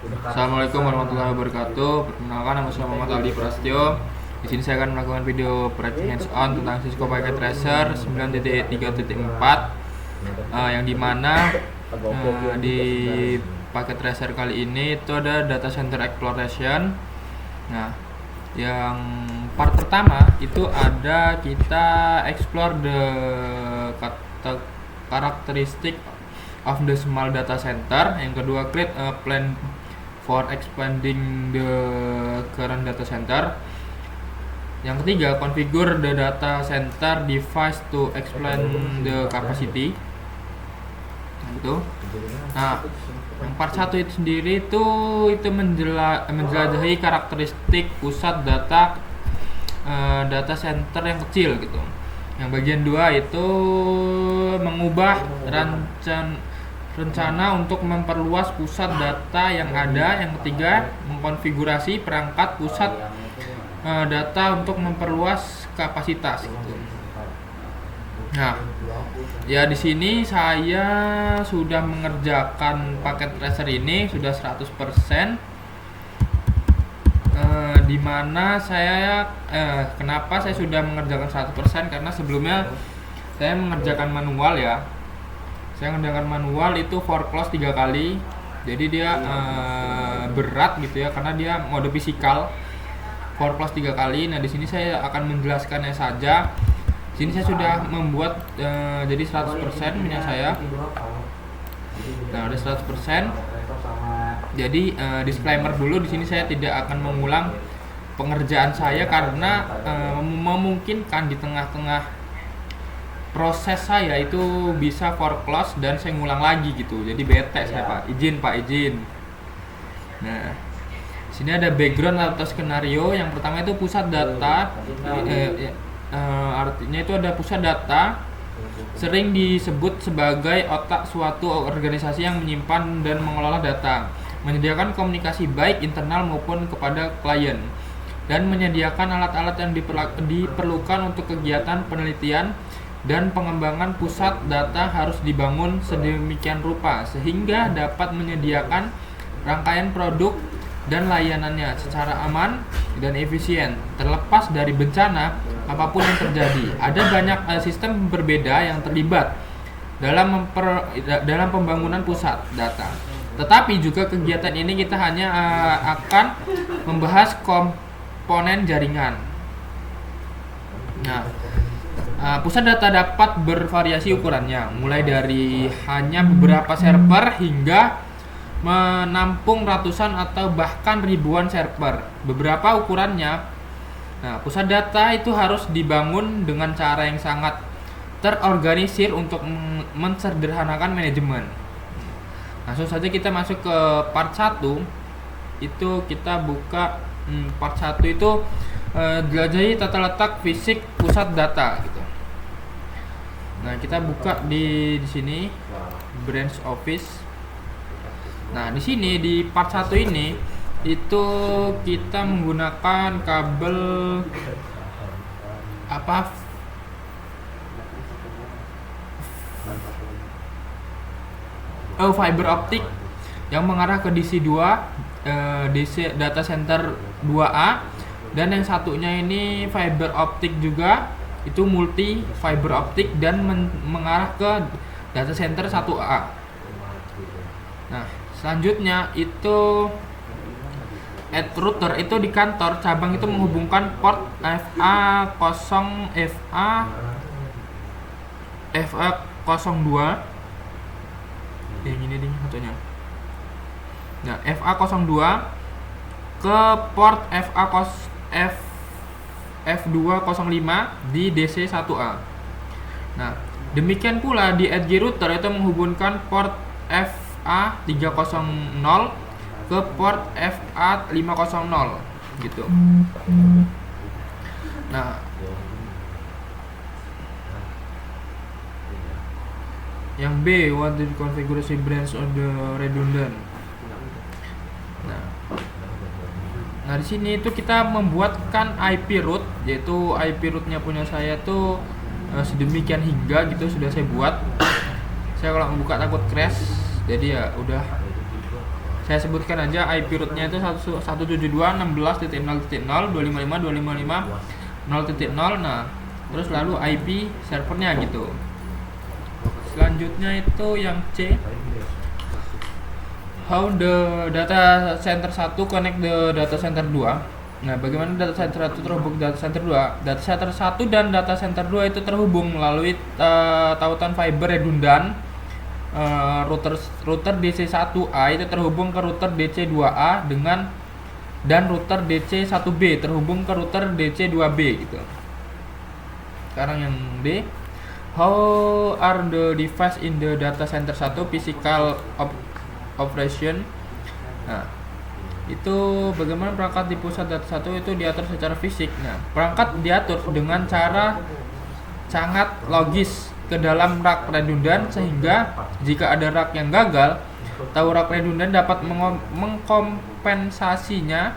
Assalamualaikum warahmatullahi wabarakatuh. Perkenalkan, nama saya Muhammad Aldi Prasetyo. Di sini saya akan melakukan video project hands-on tentang Cisco Packet Tracer 9.3.4, yang dimana di Packet Tracer kali ini itu ada data center exploration. Nah, yang part pertama itu ada kita explore the characteristic of the small data center. Yang kedua, create a plan for expanding the current data center. Yang ketiga, configure the data center device to expand the capacity. Nah, itu. Nah, yang part 1 itu sendiri itu menjelajahi karakteristik pusat data center yang kecil gitu. Yang bagian 2 itu mengubah rencana untuk memperluas pusat data yang ada. Yang ketiga, mengkonfigurasi perangkat pusat data untuk memperluas kapasitas gitu. Nah, ya di sini saya sudah mengerjakan paket tracer ini sudah 100%. Dimana saya kenapa saya sudah mengerjakan 100%, karena sebelumnya saya mengerjakan manual ya. Saya mengerjakan manual itu for close 3 kali. Jadi dia berat gitu ya, karena dia mode fisikal. For close 3 kali. Nah, di sini saya akan menjelaskannya saja. Di sini saya sudah membuat jadi 100% punya saya. Nah, udah 100%. Jadi disclaimer dulu, di sini saya tidak akan mengulang pengerjaan saya karena memungkinkan di tengah-tengah proses saya itu bisa for close dan saya ngulang lagi gitu. Jadi bete saya, Pak. Izin. Nah, sini ada background atau skenario. Yang pertama itu pusat data. Artinya itu ada pusat data, sering disebut sebagai otak suatu organisasi yang menyimpan dan mengelola data, menyediakan komunikasi baik internal maupun kepada klien, dan menyediakan alat-alat yang diperlukan untuk kegiatan penelitian dan pengembangan. Pusat data harus dibangun sedemikian rupa sehingga dapat menyediakan rangkaian produk dan layanannya secara aman dan efisien terlepas dari bencana apapun yang terjadi. Ada banyak sistem berbeda yang terlibat dalam pembangunan pusat data. Tetapi juga kegiatan ini kita hanya akan membahas komponen jaringan. Nah, pusat data dapat bervariasi ukurannya, mulai dari hanya beberapa server hingga menampung ratusan atau bahkan ribuan server. Beberapa ukurannya. Nah, pusat data itu harus dibangun dengan cara yang sangat terorganisir untuk mensederhanakan manajemen. Langsung saja kita masuk ke part 1. Itu kita buka part 1 itu jelajahi tata letak fisik pusat data gitu. Nah, kita buka di sini branch office. Nah, di sini di part 1 ini itu kita menggunakan kabel fiber optik yang mengarah ke DC2, DC data center 2A, dan yang satunya ini fiber optik juga, itu multi fiber optik dan mengarah ke data center 1A. Nah, selanjutnya itu router itu di kantor cabang itu menghubungkan port FA02 yang ini nih satunya. Nah, FA02 ke port F205 di DC1A. Nah, demikian pula di edge router itu menghubungkan port FA300 ke port FA500 gitu. Nah, yang B, what the configuration branch of the redundant. Nah, di sini itu kita membuatkan IP root, yaitu IP rootnya punya saya tuh sedemikian hingga gitu sudah saya buat. Saya kalau membuka takut crash, jadi ya udah Saya sebutkan aja IP rootnya itu 172.16.0.255.255.0.0. Nah, terus lalu IP servernya gitu. Selanjutnya itu yang C, how the data center 1 connect the data center 2. Nah, bagaimana data center 1 terhubung ke data center 2? Data center 1 dan data center 2 itu terhubung melalui tautan fiber redundan. Router DC1A itu terhubung ke router DC2A dan router DC1B terhubung ke router DC2B gitu. Sekarang yang D, how are the device in the data center 1 physical operation. Nah, itu bagaimana perangkat di pusat data 1 itu diatur secara fisik. Nah, perangkat diatur dengan cara sangat logis ke dalam rak redundan, sehingga jika ada rak yang gagal, tahu rak redundan dapat mengkompensasinya.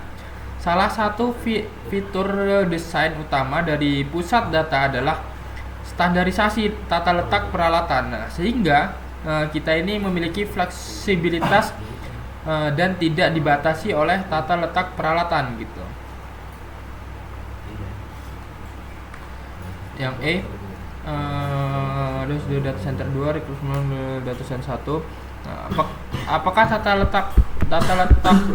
Salah satu fitur desain utama dari pusat data adalah standarisasi tata letak peralatan. Nah, sehingga kita ini memiliki fleksibilitas dan tidak dibatasi oleh tata letak peralatan gitu. Yang E, data center 2 rekrutmen data center 1. Nah, apakah tata letak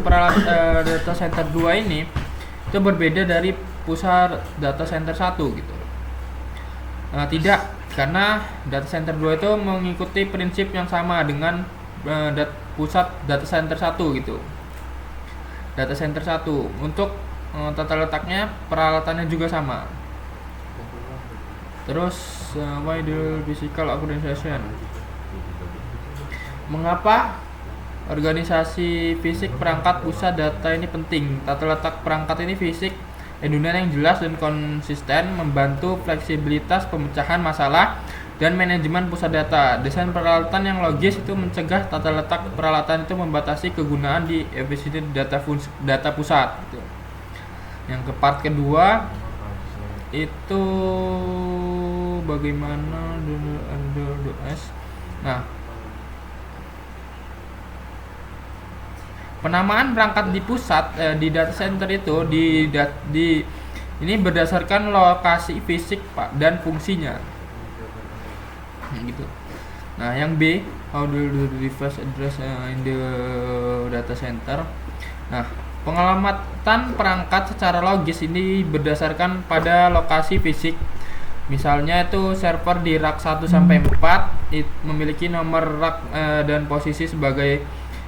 peralatan data center 2 ini itu berbeda dari pusat data center 1 gitu? Tidak, karena data center 2 itu mengikuti prinsip yang sama dengan pusat data center 1 gitu. Data center 1 untuk tata letaknya, peralatannya juga sama. Terus why the physical organization? Mengapa organisasi fisik perangkat pusat data ini penting? Tata letak perangkat ini fisik redundan yang jelas dan konsisten, membantu fleksibilitas pemecahan masalah dan manajemen pusat data. Desain peralatan yang logis itu mencegah tata letak peralatan itu membatasi kegunaan di efisiensi data pusat gitu. Yang ke part kedua itu bagaimana Nah, penamaan perangkat di pusat di data center itu ini berdasarkan lokasi fisik dan fungsinya gitu. Nah, yang B, how do the device address in the data center. Nah, pengalamatan perangkat secara logis ini berdasarkan pada lokasi fisik. Misalnya itu server di rak 1 sampai 4 memiliki nomor rak dan posisi sebagai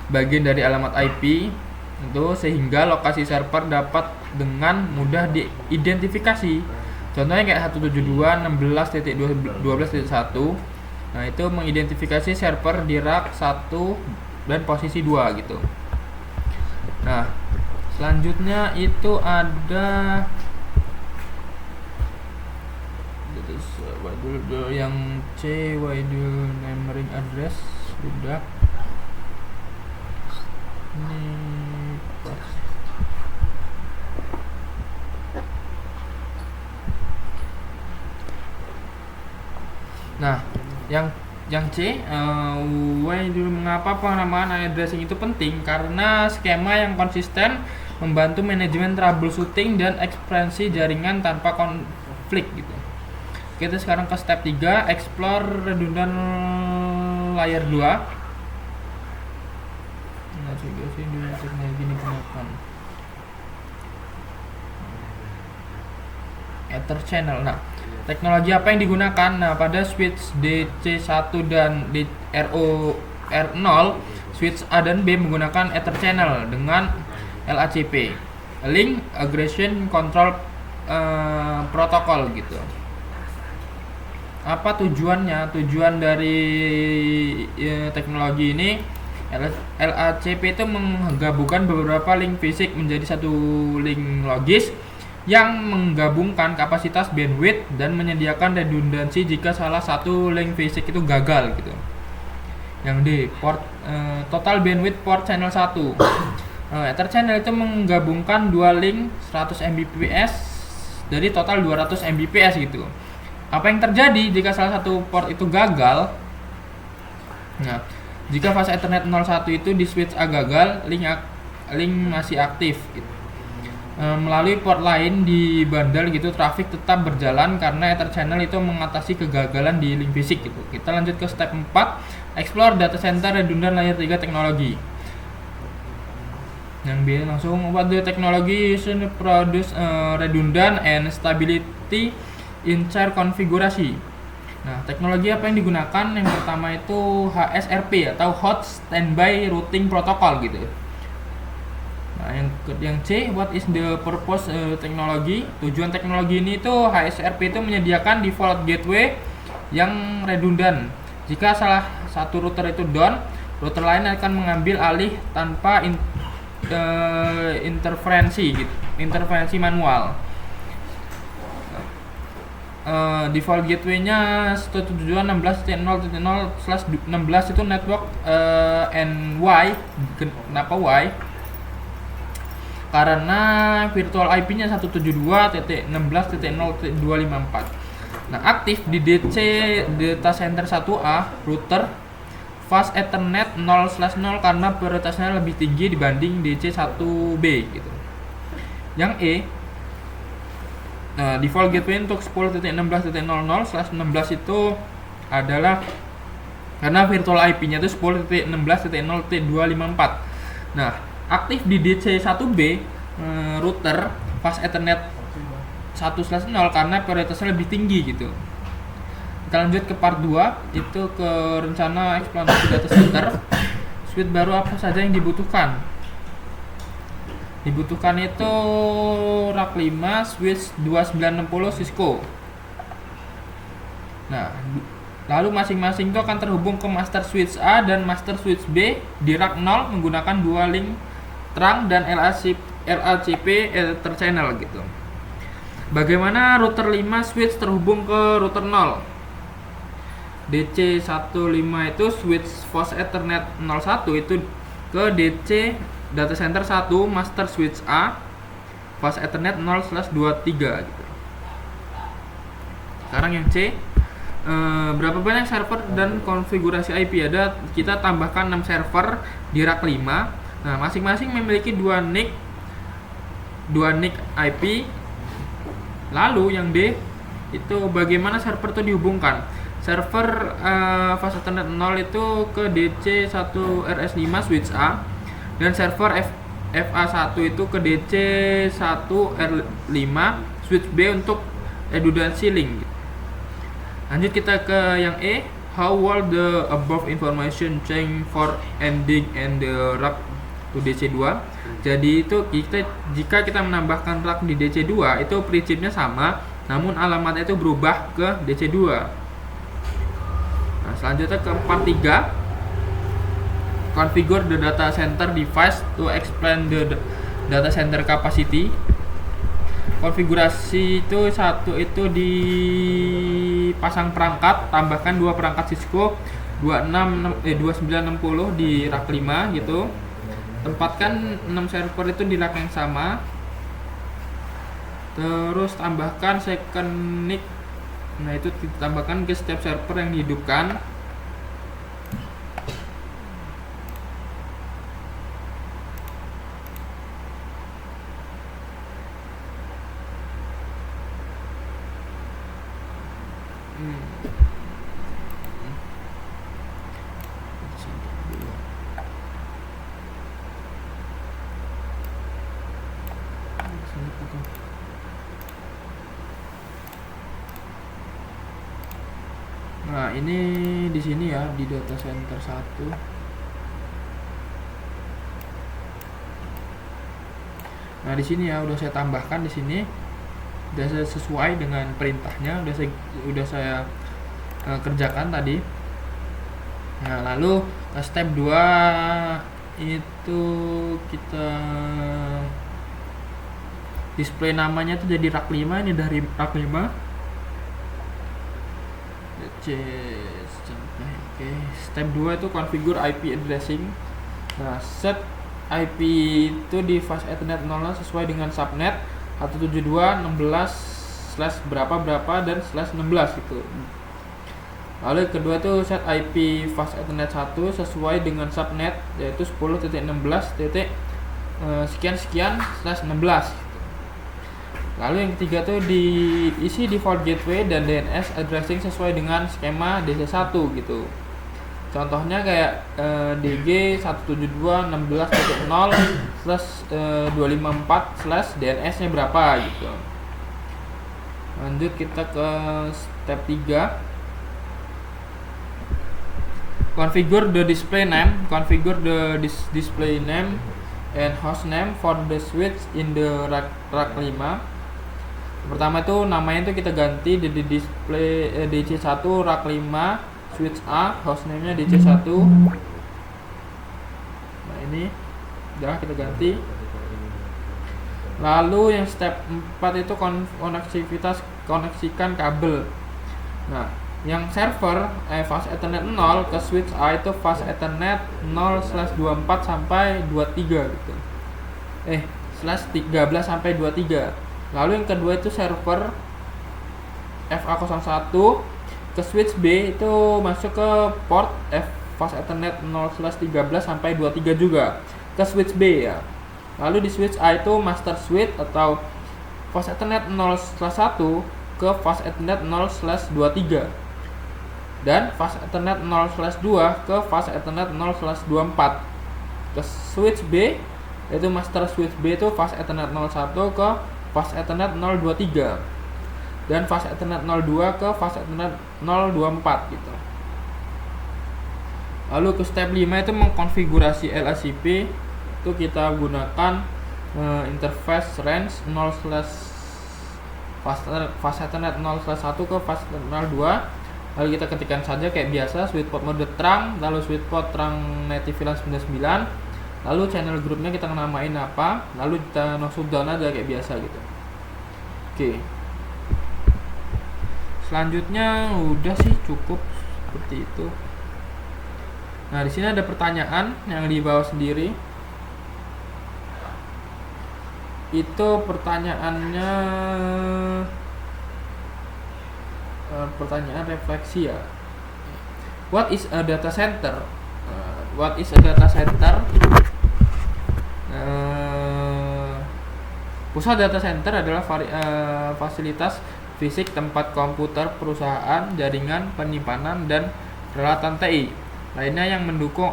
bagian dari alamat IP itu, sehingga lokasi server dapat dengan mudah diidentifikasi. Contohnya kayak 172.16.12.1. Nah, itu mengidentifikasi server di rak 1 dan posisi 2 gitu. Nah, selanjutnya itu ada yang C, wide numbering address sudah. Ini nah, yang C, mengapa penamaan addressing itu penting? Karena skema yang konsisten membantu manajemen troubleshooting dan ekspansi jaringan tanpa konflik gitu. Kita sekarang ke step 3, explore redundant layer 2. Nah, juga sih teknologi ini gunakan Ether channel. Nah, teknologi apa yang digunakan? Nah, pada switch DC1 dan R0, switch A dan B menggunakan Ether channel dengan LACP, Link Aggregation Control Protocol gitu. Apa tujuannya? Tujuan dari teknologi ini, LACP itu menggabungkan beberapa link fisik menjadi satu link logis yang menggabungkan kapasitas bandwidth dan menyediakan redundansi jika salah satu link fisik itu gagal gitu. Yang D, total bandwidth port channel 1. Ether channel itu menggabungkan dua link 100 Mbps dari total 200 Mbps gitu. Apa yang terjadi jika salah satu port itu gagal? Nah, Jika fase Ethernet 01 itu di switch A gagal, link masih aktif gitu. Melalui port lain di bundle gitu, traffic tetap berjalan karena Ether channel itu mengatasi kegagalan di link fisik gitu. Kita lanjut ke step 4, explore data center redundant layer 3 teknologi. Yang B langsung, what the technology is produce redundant and stability in chair konfigurasi. Nah, teknologi apa yang digunakan? Yang pertama itu HSRP atau Hot Standby Routing Protocol gitu. Nah, yang C, what is the purpose teknologi? Tujuan teknologi ini itu HSRP itu menyediakan default gateway yang redundant. Jika salah satu router itu down, router lain akan mengambil alih tanpa interferensi manual. Default gateway-nya 172.16.0.0/16 itu network NY. Kenapa Y? Karena virtual IP-nya 172.16.0.254. Nah, aktif di DC data center 1A router fast Ethernet 0/0 karena prioritasnya lebih tinggi dibanding DC 1B gitu. Yang E, default gateway untuk 10.16.00/16 itu adalah karena virtual IP-nya itu 10.16.0.254. Nah, aktif di DC 1B router fast Ethernet 1/0 karena prioritasnya lebih tinggi gitu. Kita lanjut ke part 2, itu ke rencana ekspansi data center. Suite baru apa saja yang dibutuhkan? Dibutuhkan itu rack 5, switch 2960 Cisco. Nah, lalu masing-masing itu akan terhubung ke master switch A dan master switch B di rack 0 menggunakan dua link terang dan LACP Ether channel gitu. Bagaimana router 5 switch terhubung ke router 0? DC 15 itu switch fast Ethernet 01 itu ke DC data center 1 master switch A fast Ethernet 0/23 gitu. Sekarang yang C, berapa banyak server dan konfigurasi IP ada? Kita tambahkan 6 server di rack 5. Nah, masing-masing memiliki 2 NIC IP. Lalu yang D itu bagaimana server itu dihubungkan? Server fast Ethernet 0 itu ke DC 1 RS5 switch A dan server FA1 itu ke DC 1 R5 switch B untuk redundancy link. Lanjut kita ke yang E, how will the above information change for ending and the rack to DC2? Jadi itu jika kita menambahkan rack di DC2 itu prinsipnya sama, namun alamatnya itu berubah ke DC2. Nah, selanjutnya ke part 3, configure the data center device to expand the data center capacity. Konfigurasi itu satu itu dipasang perangkat, tambahkan 2 perangkat Cisco 2960 di rack 5 gitu. Tempatkan 6 server itu di rack yang sama. Terus tambahkan second NIC. Nah, itu ditambahkan ke setiap server yang dihidupkan. Nah, ini di sini ya di data center 1. Nah, di sini ya udah saya tambahkan di sini. Udah saya sesuai dengan perintahnya, udah saya kerjakan tadi. Nah, lalu ke step 2 itu kita display namanya tuh jadi rack 5, ini dari rack 5. Oke, step 2 itu configure IP addressing. Nah, set IP itu di fast Ethernet 0 sesuai dengan subnet 172.16/berapa dan /16 gitu. Lalu yang kedua itu set IP fast Ethernet 1 sesuai dengan subnet yaitu 10.16. Lalu yang ketiga tuh diisi default gateway dan DNS addressing sesuai dengan skema DC1 gitu. Contohnya kayak DG 172.16.0/254/ DNS-nya berapa gitu. Lanjut kita ke step 3. Configure the display name, configure the display name and host name for the switch in the rack 5. Pertama itu namanya itu kita ganti di display DC1 rack 5 switch A, host name-nya DC1. Nah, ini udah kita ganti. Lalu yang step 4 itu koneksikan kabel. Nah, yang server fast Ethernet 0 ke switch A itu fast Ethernet 0/24 sampai 23 gitu. /13 sampai 23. Lalu yang kedua itu server FA01 ke switch B itu masuk ke port fast Ethernet 0/13 sampai 23 juga ke switch B ya. Lalu di switch A itu master switch atau fast Ethernet 0/1 ke fast Ethernet 0/23 dan fast Ethernet 0/2 ke fast Ethernet 0/24 ke switch B, yaitu master switch B itu fast Ethernet 01 ke fast Ethernet 023 dan fast Ethernet 02 ke fast Ethernet 024 gitu. Lalu ke step 5 itu mengkonfigurasi LACP, itu kita gunakan interface range 0/ fast Ethernet 0/1 ke fast Ethernet 02. Lalu kita ketikkan saja kayak biasa sweet port mode terang, lalu sweet port terang native VLAN 99, lalu channel grupnya kita namain apa, lalu kita no shutdown aja kayak biasa gitu. Oke. Selanjutnya udah sih cukup seperti itu. Nah, di sini ada pertanyaan yang di bawah sendiri. Itu pertanyaannya pertanyaan refleksi ya. What is a data center? What is a data center? Pusat data center adalah fasilitas fisik tempat komputer perusahaan, jaringan, penyimpanan, dan peralatan TI lainnya yang mendukung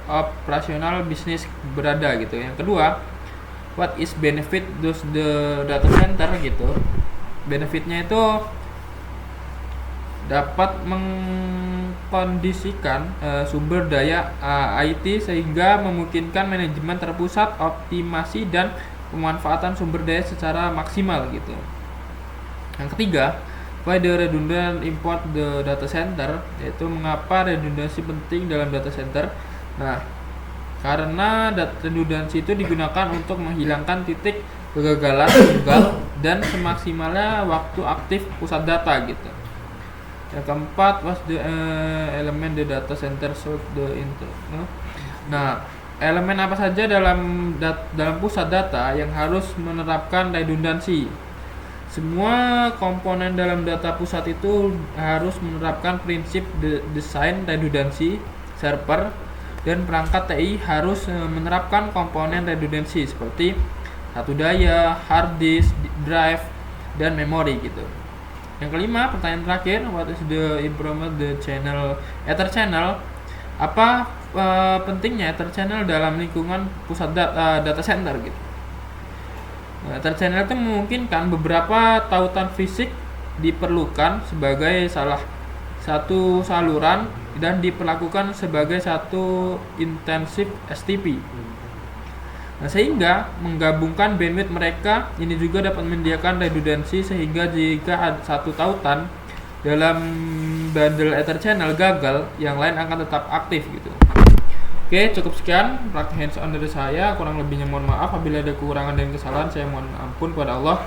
operasional bisnis berada gitu. Yang kedua, what is benefit does the data center gitu. Benefitnya itu dapat mengkondisikan sumber daya IT sehingga memungkinkan manajemen terpusat, optimasi, dan pemanfaatan sumber daya secara maksimal gitu. Yang ketiga, why the redundant import the data center, yaitu mengapa redundansi penting dalam data center. Nah, karena redundansi itu digunakan untuk menghilangkan titik kegagalan tunggal dan semaksimalnya waktu aktif pusat data gitu. Yang keempat, was the element the data center serve the internet. Nah, elemen apa saja dalam pusat data yang harus menerapkan redundansi? Semua komponen dalam data pusat itu harus menerapkan prinsip desain redundansi. Server dan perangkat TI harus menerapkan komponen redundansi seperti satu daya, hard disk, drive, dan memori gitu. Yang kelima, pertanyaan terakhir, what is the improvement the channel Ether channel? Apa pentingnya Ether channel dalam lingkungan pusat data center gitu? Ether channel itu memungkinkan beberapa tautan fisik diperlukan sebagai salah satu saluran dan diperlakukan sebagai satu intensif STP. Nah, sehingga menggabungkan bandwidth mereka ini juga dapat menyediakan redundansi sehingga jika ada satu tautan dalam bundle Ether channel gagal, yang lain akan tetap aktif gitu. Oke, cukup sekian praktik hands on dari saya. Kurang lebihnya mohon maaf apabila ada kekurangan dan kesalahan, saya mohon ampun kepada Allah.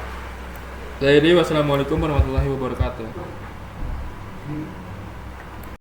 Jadi wassalamualaikum warahmatullahi wabarakatuh.